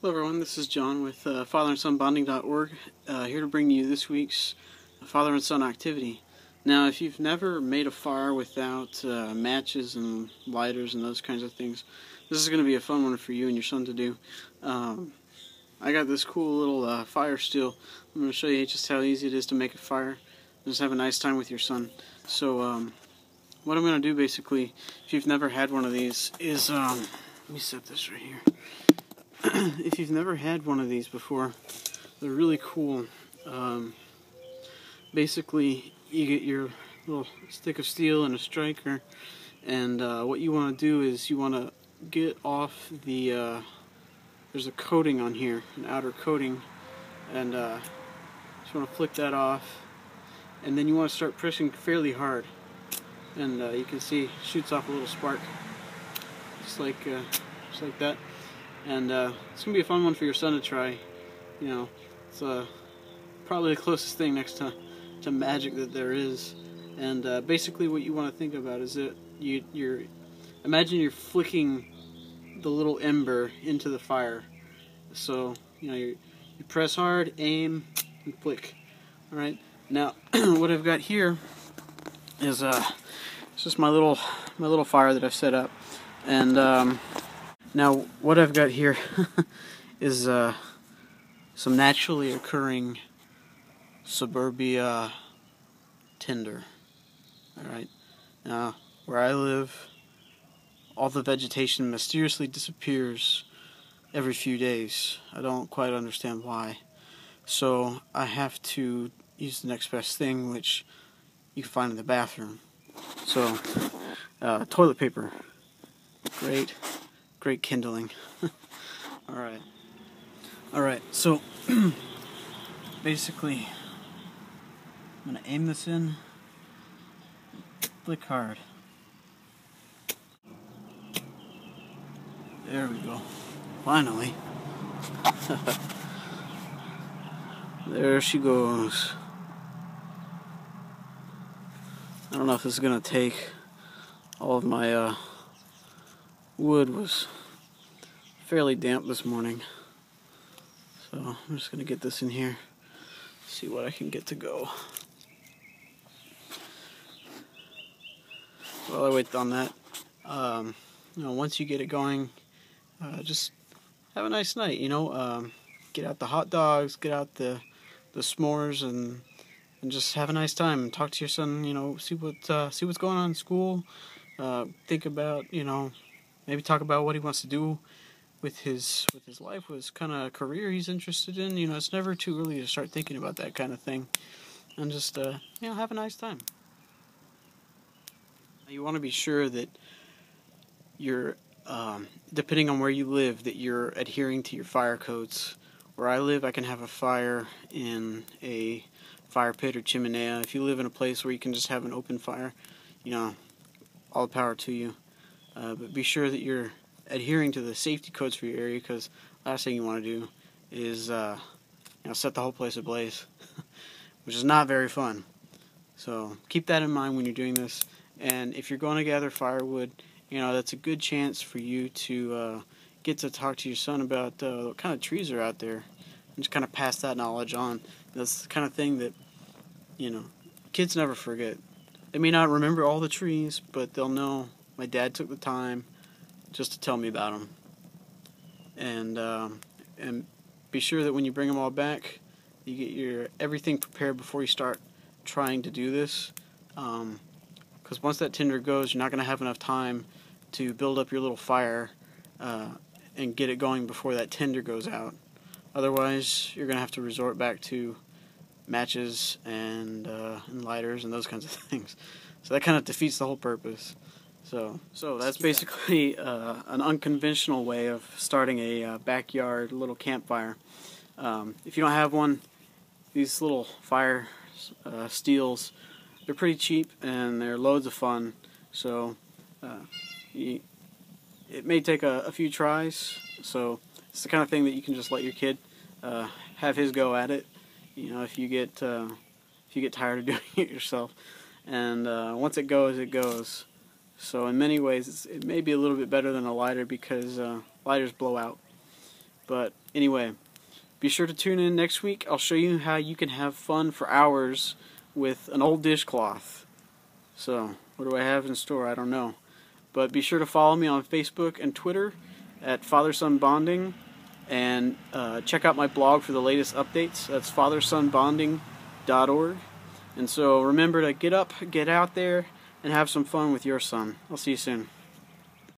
Hello everyone, this is John with FatherandSonBonding.org, here to bring you this week's father and son activity. Now, if you've never made a fire without matches and lighters and those kinds of things, this is going to be a fun one for you and your son to do. I got this cool little fire steel. I'm going to show you just how easy it is to make a fire. Just have a nice time with your son. So, what I'm going to do basically, if you've never had one of these, is, let me set this right here. If you've never had one of these before, they're really cool. Basically, you get your little stick of steel and a striker, and what you want to do is you want to get off the, there's a coating on here, an outer coating, and just want to flick that off, and then you want to start pressing fairly hard, and you can see it shoots off a little spark, just like that. And it's going to be a fun one for your son to try. You know, it's probably the closest thing next to magic that there is. And basically what you want to think about is that imagine you're flicking the little ember into the fire. So, you know, you press hard, aim, and flick. Alright, now what I've got here is it's just my little fire that I've set up. And now, what I've got here is some naturally occurring suburbia tinder. Alright, now, where I live, all the vegetation mysteriously disappears every few days. I don't quite understand why. So, I have to use the next best thing, which you can find in the bathroom. So, toilet paper. Great kindling. Alright, so basically I'm going to aim this in, flick hard. There we go. Finally. There she goes. I don't know if this is going to take. All of my wood was fairly damp this morning, so I'm just going to get this in here, see what I can get to go. While I wait on that, you know, once you get it going, just have a nice night, you know, get out the hot dogs, get out the s'mores, and just have a nice time, and talk to your son, you know, see what's going on in school, think about, you know, maybe talk about what he wants to do with his life, what kind of career he's interested in. You know, it's never too early to start thinking about that kind of thing, and just you know, have a nice time. You want to be sure that you're depending on where you live, that you're adhering to your fire codes. Where I live, I can have a fire in a fire pit or chimenea. If you live in a place where you can just have an open fire, you know, all the power to you. But be sure that you're adhering to the safety codes for your area, because last thing you want to do is you know, set the whole place ablaze, which is not very fun. So keep that in mind when you're doing this. And if you're going to gather firewood, you know, that's a good chance for you to get to talk to your son about what kind of trees are out there, and just kind of pass that knowledge on. That's the kind of thing that, you know, kids never forget. They may not remember all the trees, but they'll know my dad took the time just to tell me about them. And be sure that when you bring them all back, you get your everything prepared before you start trying to do this. Because once that tinder goes, you're not going to have enough time to build up your little fire and get it going before that tinder goes out. Otherwise, you're going to have to resort back to matches and lighters and those kinds of things. So that kind of defeats the whole purpose. So that's basically an unconventional way of starting a backyard little campfire. If you don't have one, these little fire steels, they're pretty cheap and they're loads of fun. So it may take a few tries. So it's the kind of thing that you can just let your kid have his go at it. You know, if you get tired of doing it yourself, and once it goes, it goes. So in many ways, it may be a little bit better than a lighter, because lighters blow out. But anyway, be sure to tune in next week. I'll show you how you can have fun for hours with an old dishcloth. So, what do I have in store? I don't know. But be sure to follow me on Facebook and Twitter at Father-Son Bonding, and check out my blog for the latest updates. That's fathersonbonding.org. And so remember to get up, get out there, and have some fun with your son. I'll see you soon.